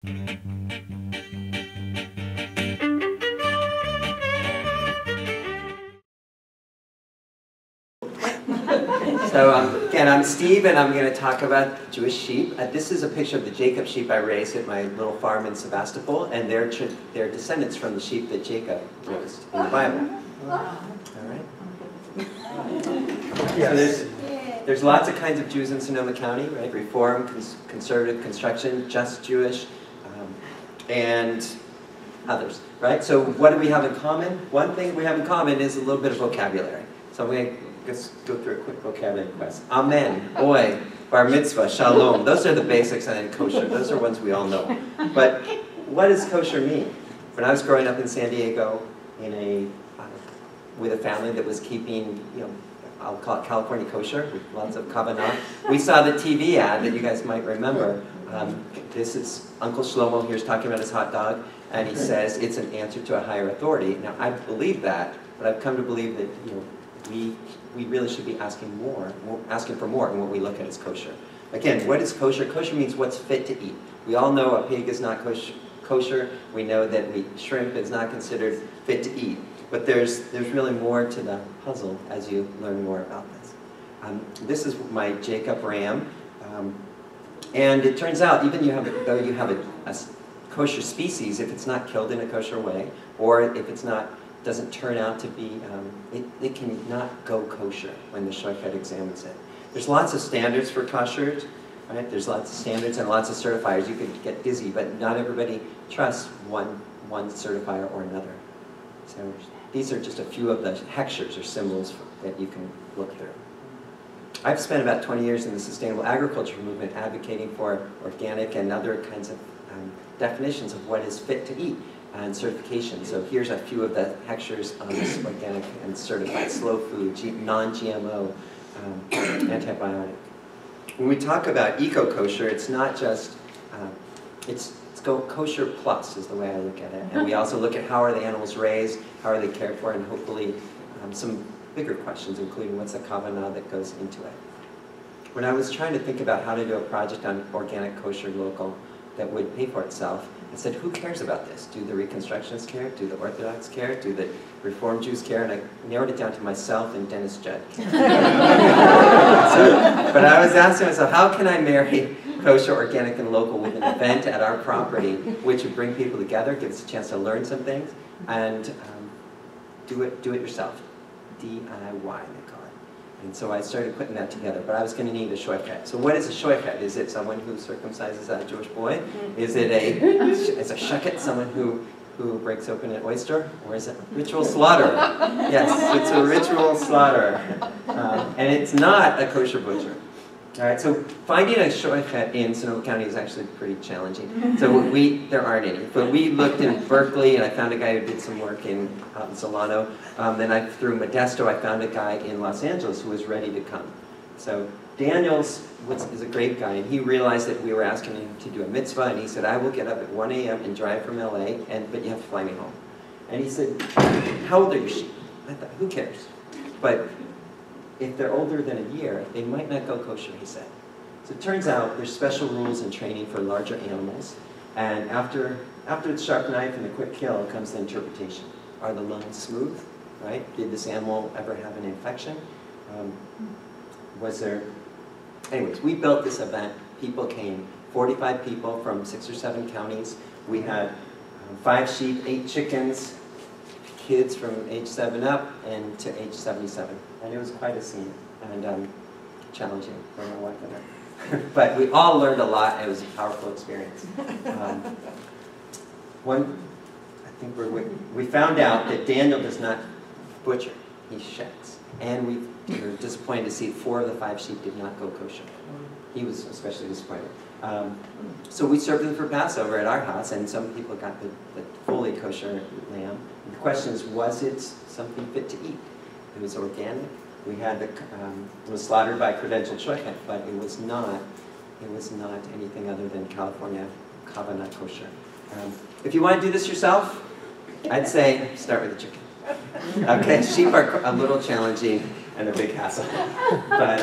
So again, I'm Steve, and I'm going to talk about Jewish sheep. This is a picture of the Jacob sheep I raised at my little farm in Sebastopol, and they're descendants from the sheep that Jacob raised in the Bible. All right. So there's lots of kinds of Jews in Sonoma County, right? Reform, conservative, construction, just Jewish, and others, right? So what do we have in common? One thing we have in common is a little bit of vocabulary. So I'm going to just go through a quick vocabulary quest. Amen, oy, bar mitzvah, shalom. Those are the basics, and then kosher. Those are ones we all know. But what does kosher mean? When I was growing up in San Diego, with a family that was keeping, I'll call it California kosher, with lots of kavanah, we saw the TV ad that you guys might remember. This is Uncle Shlomo here's talking about his hot dog, and he says it's an answer to a higher authority. Now, I believe that, but I've come to believe that we really should be asking for more in what we look at as kosher. Again, what is kosher? Kosher means what's fit to eat. We all know a pig is not kosher. We know that shrimp is not considered fit to eat. But there's really more to the puzzle as you learn more about this. This is my Jacob ram. And it turns out, even though you have a kosher species, if it's not killed in a kosher way, or if it's doesn't turn out to be, it can not go kosher when the shochet examines it. There's lots of standards for kosher, right? There's lots of standards and lots of certifiers. You could get dizzy, but not everybody trusts one certifier or another. So these are just a few of the hechshers or symbols that you can look through. I've spent about 20 years in the sustainable agriculture movement advocating for organic and other kinds of definitions of what is fit to eat and certification. So here's a few of the hechshers on this organic and certified slow food, non-GMO, antibiotic. When we talk about eco-kosher, it's not just, it's kosher plus is the way I look at it. And we also look at how are the animals raised, how are they cared for, and hopefully some bigger questions, including what's the kavanah that goes into it. When I was trying to think about how to do a project on organic, kosher, local that would pay for itself, I said, who cares about this? Do the Reconstructionists care? Do the Orthodox care? Do the Reform Jews care? And I narrowed it down to myself and Dennis Judd. But I was asking myself, how can I marry kosher, organic, and local with an event at our property, which would bring people together, give us a chance to learn some things, and do it yourself. DIY, they call it. And so I started putting that together, but I was going to need a shochet. So what is a shochet? Is it someone who circumcises a Jewish boy? Is it a shochet, someone who breaks open an oyster? Or is it a ritual slaughter? Yes, it's a ritual slaughter. And it's not a kosher butcher. All right, so finding a shochet in Sonoma County is actually pretty challenging. So there aren't any. But we looked in Berkeley, and I found a guy who did some work out in Solano. Then through Modesto, I found a guy in Los Angeles who was ready to come. So Daniels is a great guy, and he realized that we were asking him to do a mitzvah, and he said, I will get up at 1 a.m. and drive from LA, but you have to fly me home. And he said, how old are your sheep? I thought, who cares? But if they're older than a year, they might not go kosher, he said. So it turns out there's special rules and training for larger animals. And after the sharp knife and the quick kill comes the interpretation. Are the lungs smooth, right? Did this animal ever have an infection? Anyways, we built this event. People came, 45 people from 6 or 7 counties. We had 5 sheep, 8 chickens, kids from age 7 up and to age 77. And it was quite a scene and challenging for my wife and I. But we all learned a lot, and it was a powerful experience. We found out that Daniel does not butcher, he sheds. And we were disappointed to see 4 of the 5 sheep did not go kosher. He was especially disappointed. So we served them for Passover at our house, and some people got the fully kosher lamb. And the question is, was it something fit to eat? It was organic. We had it was slaughtered by credentialed shochet, but it was not anything other than California kavanah kosher. If you want to do this yourself, I'd say start with the chicken. Okay, sheep are a little challenging and a big hassle, but